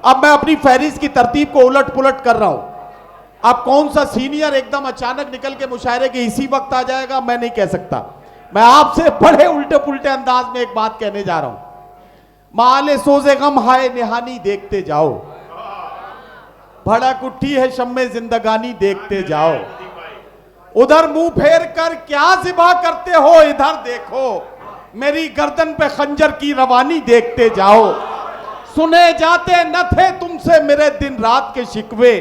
अब मैं अपनी फहरिस्त की तरतीब को उलट पुलट कर रहा हूं। अब कौन सा सीनियर एकदम अचानक निकल के मुशायरे के इसी वक्त आ जाएगा, मैं नहीं कह सकता। मैं आपसे बड़े उल्टे पुल्टे अंदाज में एक बात कहने जा रहा हूं। माले सोजे गम हाय निहानी देखते जाओ, भड़क उठी है शम्मे जिंदगानी देखते जाओ। उधर मुंह फेर कर क्या जिबा करते हो, इधर देखो मेरी गर्दन पे खंजर की रवानी देखते जाओ। सुने जाते न थे तुमसे मेरे दिन रात के शिकवे,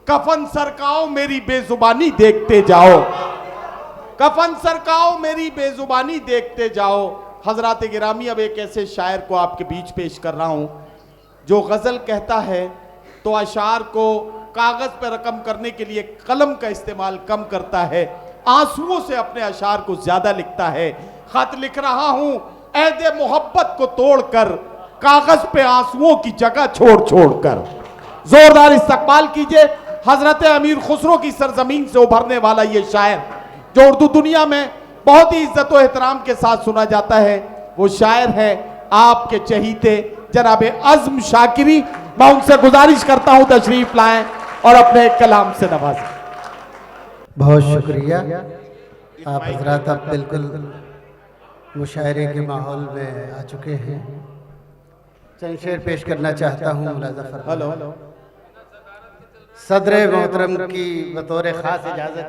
कफन सरकाओ मेरी बेजुबानी देखते जाओ। कफन सरकाओ मेरी बेजुबानी देखते जाओ। हजरात गिरामी, अब एक ऐसे शायर को आपके बीच पेश कर रहा हूं जो गजल कहता है तो अशार को कागज पर रकम करने के लिए कलम का इस्तेमाल कम करता है, आंसुओं से अपने अशार को ज्यादा लिखता है। खत लिख रहा हूं ऐदे मोहब्बत को तोड़कर, कागज पे आंसुओं की जगह छोड़ छोड़ कर। जोरदार इस्तकबाल कीजिए हजरत अमीर खुसरो की सरजमीन से उभरने वाला ये शायर जो उर्दू दुनिया में बहुत ही इज्जत और एहतराम के साथ सुना जाता है। वो शायर है आपके चहीते जनाब अज़्म शाकिरी। मैं उनसे गुजारिश करता हूं तशरीफ लाएं और अपने कलाम से नवाजें। बहुत शुक्रिया। आप हजरात अब बिल्कुल मुशायरे के माहौल में आ चुके हैं। चंद शेर पेश करना चाहता हूँ। हेलो, सदरे मोहतरम की बतौर ख़ास इजाज़त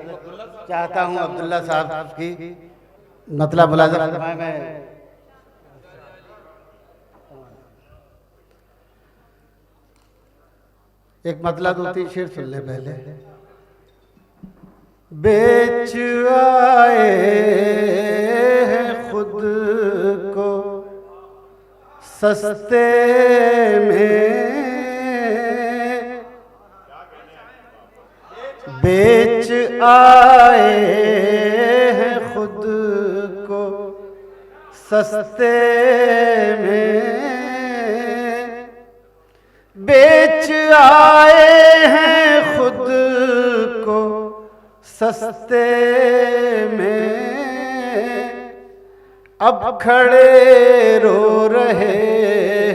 चाहता हूँ अब्दुल्ला साहब की मतलब मुलाज़ा फरमाएं। मैं एक मतलब दो तीन शेर सुन ले पहले। बेच आए हैं खुद को सस्ते में, बेच आए हैं खुद को सस्ते में, बेच आए हैं खुद को सस्ते में। अब खड़े रो रहे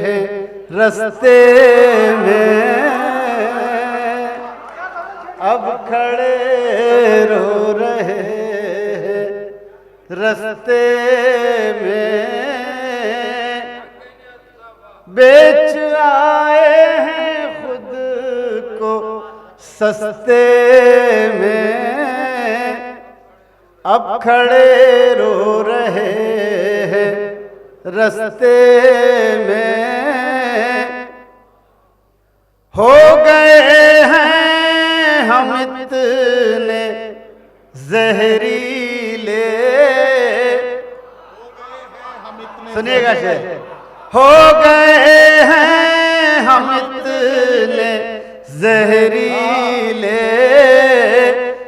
हैं रस्ते में, अब खड़े रो रहे हैं रस्ते में। बेच आए हैं खुद को सस्ते में, अब खड़े रो रहे हैं रस्ते में। हो गए हैं हम इतने जहरीले, सुनिएगा शेर। हो गए हैं हम इतने जहरीले,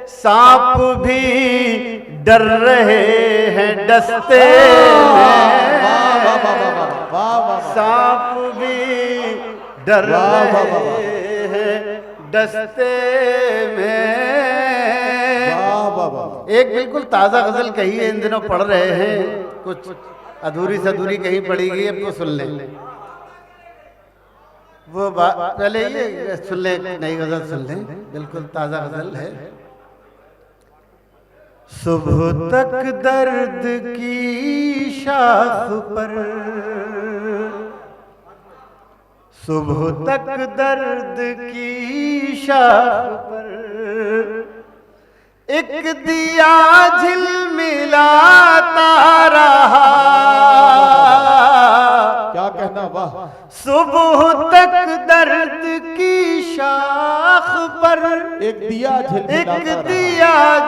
सांप भी डर रहे हैं डसते में, सांप भी डर रहे हैं डसते में। एक बिल्कुल ताज़ा गजल कही है, इन दिनों पढ़ रहे हैं, कुछ अधूरी सधूरी कहीं पड़ी गई, अब तो सुन लें। वो पहले ये सुन ले, नई गजल सुन लें, बिल्कुल ताज़ा गजल है। सुबह तक दर्द की शाख पर, सुबह तक दर्द की शाख पर एक दिया झिलमिलाता रहा। क्या कहना, वाह। सुबह तक दर्द की शाख पर एक दिया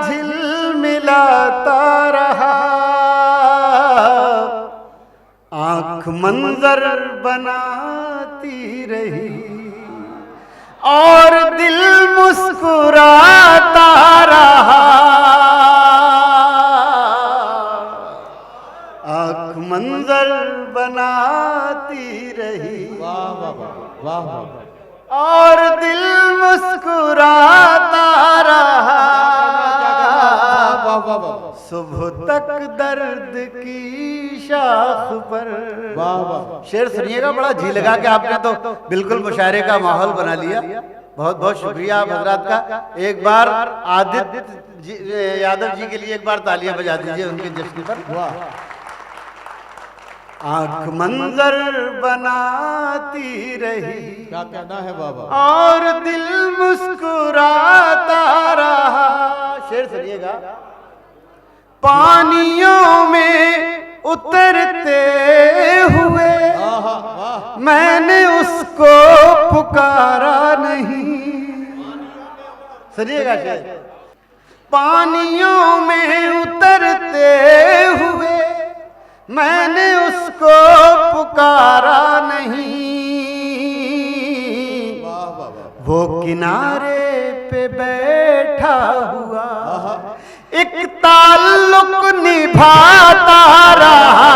झिलमिलाता रहा। आंख मंजर बनाती रही और दिल मुस्कुराता रहा। आंख मंजर बनाती रही और दिल मुस्कुराता रहा। सुबह तक दर्द की शाख पर। वाह वाह। शेर सुनिएगा, बड़ा जी लगा के आपने तो बिल्कुल मुशायरे का माहौल बना लिया। बहुत बहुत शुक्रिया आप हजरात का। एक बार आदित्य यादव जी के लिए एक बार तालियां बजा दीजिए उनके जश्न पर। वाह। आंख मंजर बनाती रही, क्या कहना है बाबा, और दिल मुस्कुराता रहा। शेर सुनिएगा, पानियों में उतरते हुए मैंने उसको पुकारा नहीं। सुनिएगा शेर, पानियों में उतरते हुए मैंने उसको पुकारा नहीं। वो किनारे पे बैठा हुआ एक ताल्लुक निभाता रहा।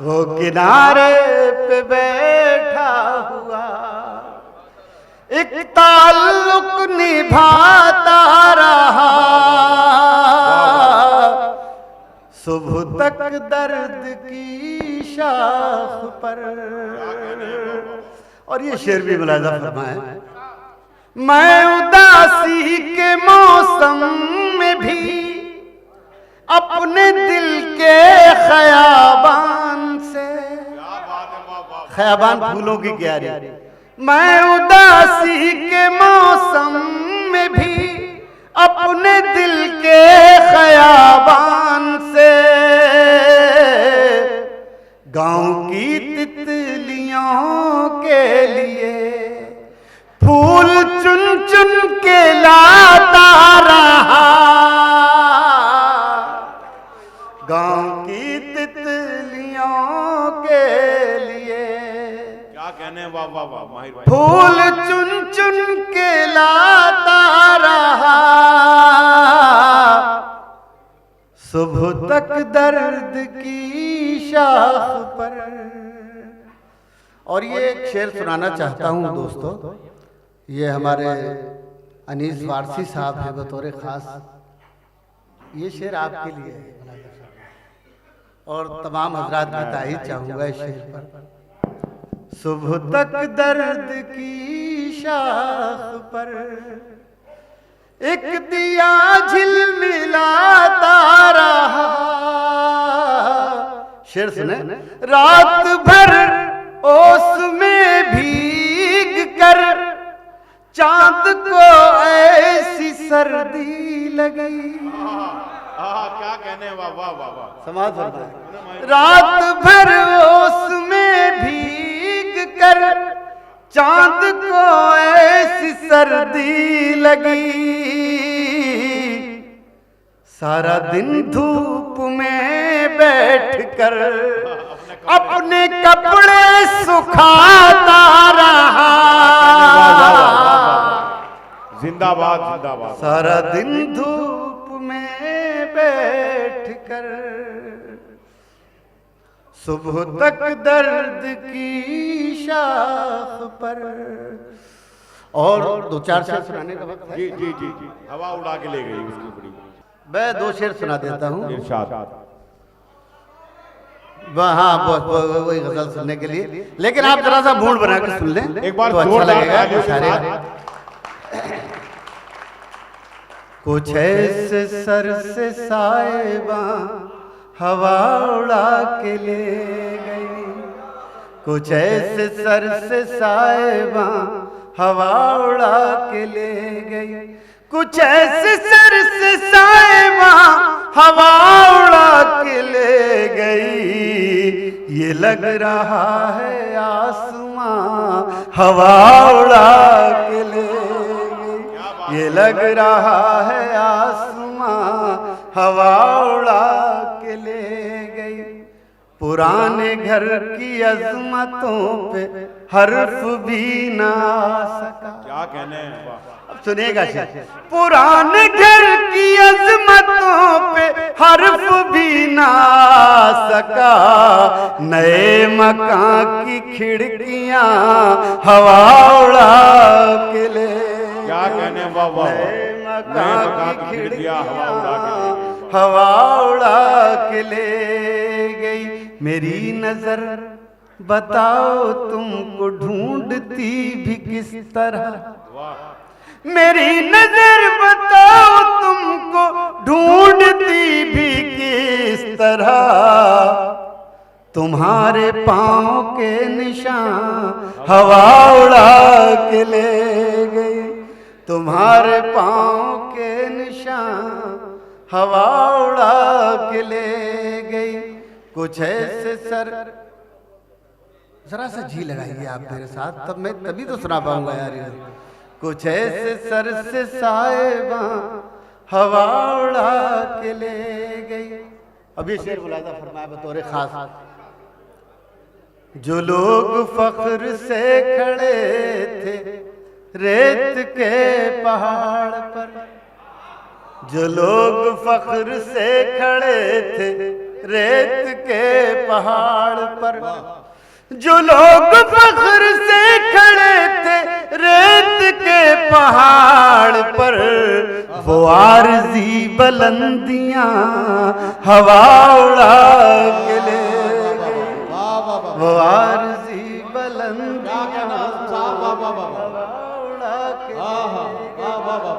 वो किनारे पे बैठा हुआ एक ताल्लुक निभाता रहा। सुबह तक दर्द की शाख पर। और ये शेर भी मुलाजा फरमाए, मैं उदासी के मौसम में भी अपने दिल के खयाबान से, खयाबान फूलों की क्यारी, मैं उदासी के मौसम में भी अपने दिल के खयाबान से गांव की तितलियों के लिए फूल चुन चुन के लाता रहा। गांव की तितलियों के लिए क्या कहने, वाह वाह वाह माहिर भाई, फूल चुन चुन के लाता रहा। सुबह तक दर्द की शाख पर। और ये एक शेर सुनाना चाहता हूँ दोस्तों, ये हमारे अनीस वारसी साहब हैं बतौर खास, ये शेर आपके लिए है और तमाम हजरात की तारीफ चाहूंगा इस शेर पर। सुबह तक दर्द की शाख पर एक दिया झिलमिलाता रहा। शेर सुने, रात भर ओस में भीग कर चांद को ऐसी सर्दी लगी। क्या कहने, वाह वाह वाह वाह, समाज फरमाए, रात भर ओस में भीग कर चांद को ऐसी सर्दी लगी। सारा दिन धूप में बैठकर अपने कपड़े सुखाता रहा। जिंदाबाद जिंदाबाद। सारा दिन धूप में बैठकर सुबह तक दर्द की शाख पर। और दो चार शेर सुनाने का वक्त है। जी जी जी जी, हवा उड़ा के ले गई उसकी बड़ी। मैं दो शेर सुना देता हूँ। इरशाद। हाँ, वही गजल सुनने के लिए, लेकिन आप जरा सा मूड बना के सुन लें एक बार तो अच्छा जोरदार लगेगा। तालियों के सारे कुछ ऐसे सर से साएबा हवा उड़ा के ले गई। कुछ ऐसे सर से साएबा हवा उड़ा के ले गई। कुछ ऐसे सर से साएबा हवा उड़ा के ले गई। ये लग रहा है आसमां हवा उड़ा के ले गई। ये लग रहा है आसमां हवा उड़ा के ले गई। पुराने घर की अजमतों पे हर्फ भी ना आ सका। क्या कहने, अब सुनिएगा शेर, पुराने घर की अजमतों पे हर्फ भी ना आ सका। नए मकान की खिड़कियां हवा उड़ा के ले। क्या कहने, वाह वाह, मकान की खिड़कियां हवा उड़ा के ले गई। मेरी नजर बताओ तुमको ढूंढती भी किस तरह, मेरी नजर बताओ तुमको ढूंढती भी किस तरह, तुम्हारे पाँव के निशान हवा उड़ा के ले गई, तुम्हारे पाँव के निशान हवा उड़ा के ले गई। कुछ ऐसे सर, जरा सा जी लगाइए आप मेरे साथ, तब मैं तभी तो सुना पाऊंगा यार ये। कुछ ऐसे सर से साहिबा हवा उड़ा के ले गई। अब ये शेर मुलाहिजा फरमाया बतौर खास, जो लोग फख्र से खड़े थे रेत के पहाड़ पर, जो लोग फख्र से खड़े थे रेत के पहाड़ पर, जो लोग फख्र से खड़े थे रेत के पहाड़ पर, वो आरज़ी बुलंदियां हवा उड़ा के ले गई, वो आरज़ी बुलंदियां हवा उड़ा के,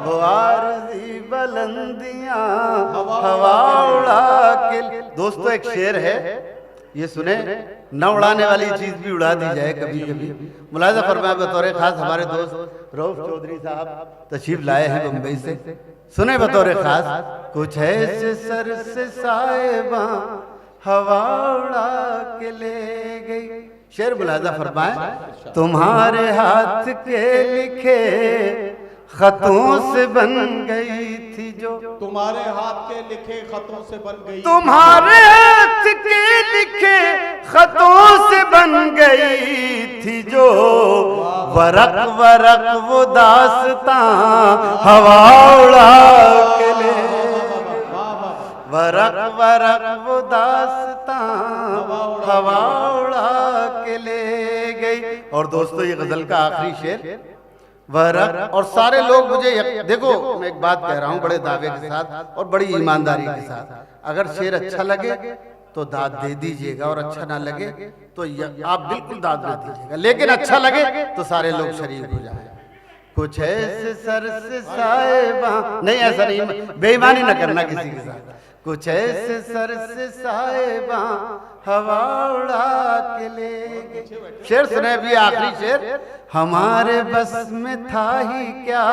वो आरज़ी बुलंदियां हवा उड़ा के। दोस्तों एक शेर है, ये सुने, न उड़ाने वाली चीज भी उड़ा दी जाए कभी कभी। मुलाहिजा फरमाया बतौर खास हमारे दोस्त रऊफ चौधरी साहब तशरीफ लाए हैं मुंबई से, सुने बतौर खास। कुछ ऐसे सर से साहिबा हवा उड़ा के ले गई। शेर मुलाहिजा फरमाए, तुम्हारे हाथ के लिखे खतों से बन गई थी जो, तुम्हारे हाथ के लिखे खतों से बन गई, तुम्हारे हाथ के लिखे खतों से बन गई थी जो, वरक वरक वो दास्तां हवा उड़ा के ले, वरक वरक वो दास्तां हवा उड़ा के ले गई। और दोस्तों ये गजल का आखिरी शेर, वरक, और सारे लोग मुझे देखो मैं एक बात कह रहा हूँ बड़े दावे के साथ और बड़ी ईमानदारी के साथ, अगर शेर अच्छा लगे तो दाद दे दीजिएगा और अच्छा ना लगे तो आप बिल्कुल दाद ना दीजिएगा, लेकिन अच्छा लगे तो सारे लोग शरीक हो जाए। कुछ ऐसे सर से साहिबा, नहीं ऐसा नहीं, बेईमानी ना करना किसी के साथ। कुछ ऐसे सर से साहिबा हवा उड़ा के ले गए। शेर सुने भी आखिरी शेर, हमारे बस में था ही क्या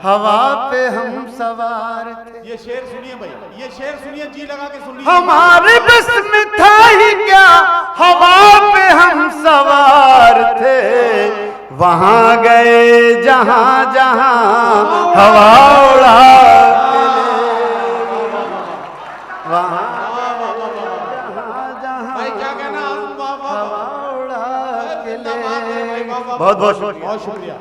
हवा पे हम सवार थे। ये शेर सुनिए भाई, ये शेर सुनिए, जी लगा के सुनिए। हमारे बस में था ही क्या हवा पे हम सवार थे, वहां गए जहां जहां हवा उड़ा के ले, वहां बहुत बहुत शुक्रिया।